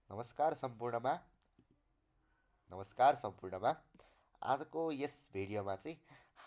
नमस्कार सम्पूर्णमा नमस्कार सम्पूर्णमा आजको यस भिडियोमा चाहिँ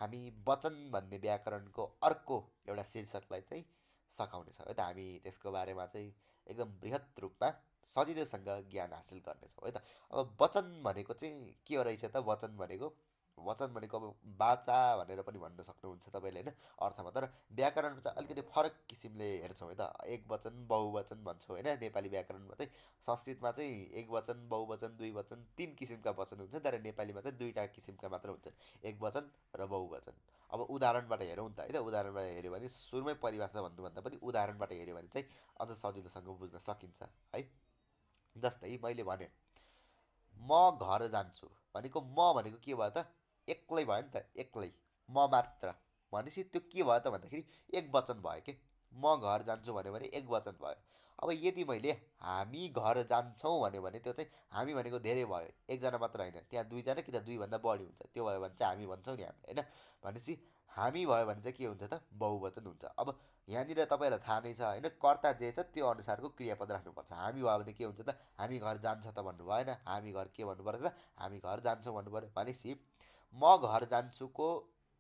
हामी वचन भन्ने व्याकरणको अर्को एउटा शीर्षकलाई चाहिँ सघाउनेछौँ है त। हामी त्यसको बारेमा चाहिँ एकदम बृहत रूपमा सजिलोसँग ज्ञान हासिल गर्नेछौँ है त। अब वचन भनेको चाहिँ के रहेछ त? वचन भनेको अब बाचा भनेर पनि भन्न सक्नुहुन्छ तपाईँले होइन, अर्थमा। तर व्याकरणमा चाहिँ अलिकति फरक किसिमले हेर्छौँ है त। एक वचन बहुवचन भन्छौँ होइन नेपाली व्याकरणमा चाहिँ। संस्कृतमा चाहिँ एक वचन, बहुवचन, दुई वचन, तिन किसिमका वचन हुन्छ, तर नेपालीमा चाहिँ दुईवटा किसिमका मात्र हुन्छन्, एक वचन र बहुवचन। अब उदाहरणबाट हेरौँ त है त। उदाहरणबाट हेऱ्यो भने सुरुमै परिभाषा भन्नुभन्दा पनि उदाहरणबाट हेऱ्यो भने चाहिँ अझ सजिलोसँग बुझ्न सकिन्छ है। जस्तै मैले भने म घर जान्छु भनेको म भनेको के भयो त? एक्लै भयो नि त, एक्लै, म मात्र। भनेपछि त्यो के भयो त भन्दाखेरि एक वचन भयो कि। म घर जान्छु भन्यो भने एक वचन भयो। अब यदि मैले हामी घर जान्छौँ भन्यो भने त्यो चाहिँ हामी भनेको धेरै भयो, एकजना मात्र होइन, त्यहाँ दुईजना कि त दुईभन्दा बढी हुन्छ। त्यो भयो भने चाहिँ हामी भन्छौँ नि हामी होइन। भनेपछि हामी भयो भने चाहिँ के हुन्छ त? बहुवचन हुन्छ। अब यहाँनिर तपाईँलाई थाहा नै छ होइन, कर्ता जे छ त्यो अनुसारको क्रियापद राख्नुपर्छ। हामी भयो भने के हुन्छ त? हामी घर जान्छ त भन्नु भएन, हामी घर के भन्नु पर्छ त? हामी घर जान्छौँ भन्नु पऱ्यो। भनेपछि म घर जान्छुको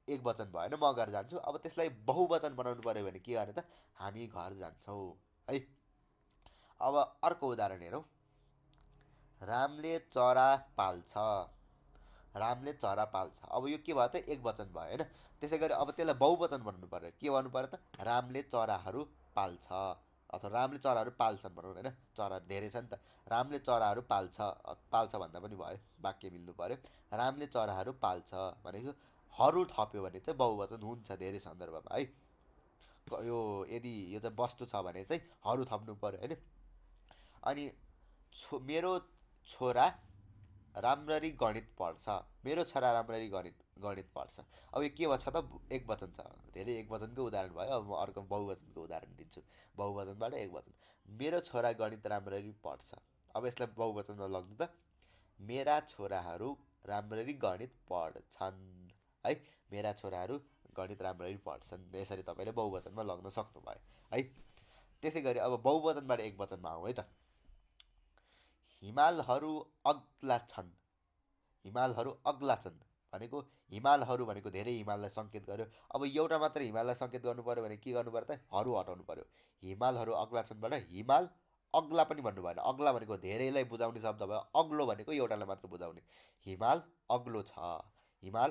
एक वचन भएन, म घर जान्छु। अब त्यसलाई बहुवचन बनाउनु पऱ्यो भने के गर्ने त? हामी घर जान्छौँ है। अब अर्को उदाहरण हेरौँ। रामले चरा पाल्छ। रामले चरा पाल्छ। अब यो के भयो त? एक वचन भयो होइन। त्यसै गरी अब त्यसलाई बहुवचन भन्नु पऱ्यो, के भन्नु पऱ्यो त? रामले चराहरू पाल्छ, अथवा रामले चराहरू पाल्छन् भनौँ होइन। चराहरू धेरै छ नि त। रामले चराहरू पाल्छ, पाल्छ भन्दा पनि भयो, वाक्य मिल्नु पऱ्यो। रामले चराहरू पाल्छ भनेको हरू थप्यो भने चाहिँ बहुवचन हुन्छ धेरै सन्दर्भमा है। यो यदि यो चाहिँ वस्तु छ भने चाहिँ हरू थप्नु पऱ्यो होइन। अनि मेरो छोरा राम्ररी गणित पढ्छ। मेरो छोरा राम्ररी गणित गणित पढ्छ। अब यो के भन्छ त? एक वचन छ, धेरै एक वचनको उदाहरण भयो। अब म अर्को बहुवचनको उदाहरण दिन्छु। बहुवचनबाट एक वचन। मेरो छोरा गणित राम्ररी पढ्छ। अब यसलाई बहुवचनमा लग्नु त? मेरा छोराहरू राम्ररी गणित पढ्छन् है। मेरा छोराहरू गणित राम्ररी पढ्छन्। यसरी तपाईँले बहुवचनमा लग्न सक्नुभयो है। त्यसै गरी अब बहुवचनबाट एक वचनमा आउँ है त। हिमालहरू अग्ला छन्। हिमालहरू अग्ला छन् भनेको हिमालहरू भनेको धेरै हिमाललाई सङ्केत गर्यो। अब एउटा मात्र हिमाललाई सङ्केत गर्नु पऱ्यो भने के गर्नु पऱ्यो त? हरू हटाउनु पऱ्यो। हिमालहरू अग्ला छन्बाट हिमाल अग्ला पनि भन्नु भएन। अग्ला भनेको धेरैलाई बुझाउने शब्द भयो, अग्लो भनेको एउटालाई मात्र बुझाउने। हिमाल अग्लो छ। हिमाल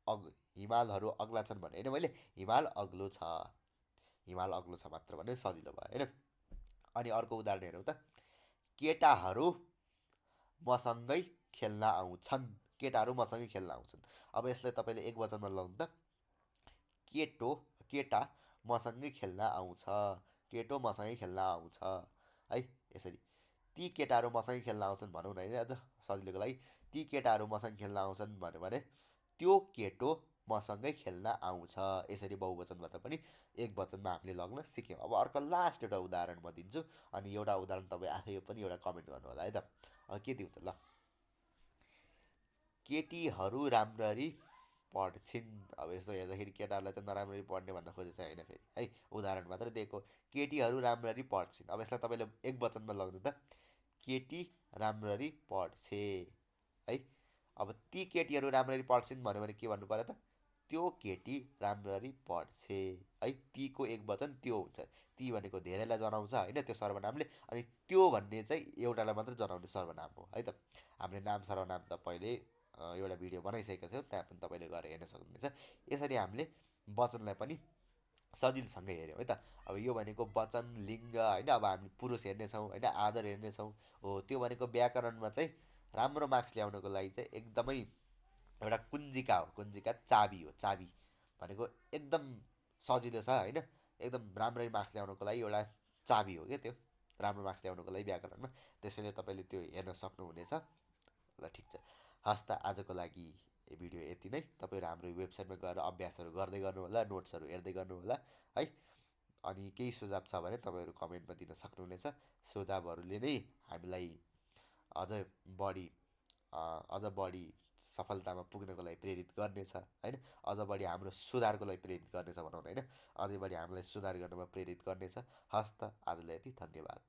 अग हिमालहरू अग्ला छन् भने होइन, मैले हिमाल अग्लो छ, हिमाल अग्लो छ मात्र भने सजिलो भयो होइन। अनि अर्को उदाहरण हेरौँ त। केटाहरू मसँगै खेल्न आउँछन्। केटाहरू मसँगै खेल्न आउँछन्। अब यसलाई तपाईँले एक वचनमा लगाउनु त? केटो केटा मसँगै खेल्न आउँछ। केटो मसँगै खेल्न आउँछ है। यसरी ती केटाहरू मसँगै खेल्न आउँछन् भनौँ न होइन, अझ सजिलोको लागि। ती केटाहरू मसँग खेल्न आउँछन् भन्यो भने त्यो केटो मसँगै खेल्न आउँछ। यसरी बहुवचनबाट पनि एक वचनमा हामीले लग्न सिक्यौँ। अब अर्को लास्ट एउटा उदाहरण म दिन्छु, अनि एउटा उदाहरण तपाईँ आफै पनि एउटा कमेन्ट गर्नु होला है त। अब के दिउँ त ल? केटीहरू राम्ररी पढ्छिन्। अब यसो हेर्दाखेरि केटाहरूलाई चाहिँ नराम्ररी पढ्ने भन्न खोजेको छ होइन फेरि है, उदाहरण मात्र दिएको। केटीहरू राम्ररी पढ्छिन्। अब यसलाई तपाईँले एक वचनमा लग्नु त? केटी राम्ररी पढ्छे है। अब ती केटीहरू राम्ररी पढ्छिन् भन्यो भने के भन्नु पऱ्यो त? त्यो केटी राम्ररी पढ्छे है। तीको एक वचन त्यो हुन्छ। ती भनेको धेरैलाई जनाउँछ होइन त्यो सर्वनामले, अनि त्यो भन्ने चाहिँ एउटालाई मात्र जनाउने सर्वनाम हो है त। हामीले नाम सर्वनाम त पहिले एउटा भिडियो बनाइसकेको छौँ, त्यहाँ पनि तपाईँले गएर हेर्न सक्नुहुनेछ। यसरी हामीले वचनलाई पनि सजिलोसँगै हेऱ्यौँ है त। अब यो भनेको वचन, लिङ्ग होइन। अब हामी पुरुष हेर्नेछौँ होइन, आदर हेर्नेछौँ हो। त्यो भनेको व्याकरणमा चाहिँ राम्रो मार्क्स ल्याउनको लागि चाहिँ एकदमै एउटा कुञ्जिका हो, कुञ्जिका, चाबी हो। चाबी भनेको एकदम सजिलो छ होइन, एकदम राम्ररी मार्क्स ल्याउनको लागि एउटा चाबी हो क्या त्यो, राम्रो मार्क्स ल्याउनको लागि व्याकरणमा। त्यसैले तपाईँले त्यो हेर्न सक्नुहुनेछ। ल ठिक छ, हस् त आजको लागि भिडियो यति नै। तपाईँहरू हाम्रो वेबसाइटमा गएर अभ्यासहरू गर्दै गर्नु होला, नोट्सहरू हेर्दै गर्नु होला है। अनि केही सुझाव छ भने तपाईँहरू कमेन्टमा दिन सक्नुहुनेछ। सुझावहरूले नै हामीलाई अझ बढी अझ बढी सफलतामा पुग्नको लागि प्रेरित गर्नेछ होइन। अझ बढी हाम्रो सुधारको लागि प्रेरित गर्नेछ भनौँ न होइन। अझै बढी हामीलाई सुधार गर्नुमा प्रेरित गर्नेछ। हस् त आजलाई यति, धन्यवाद।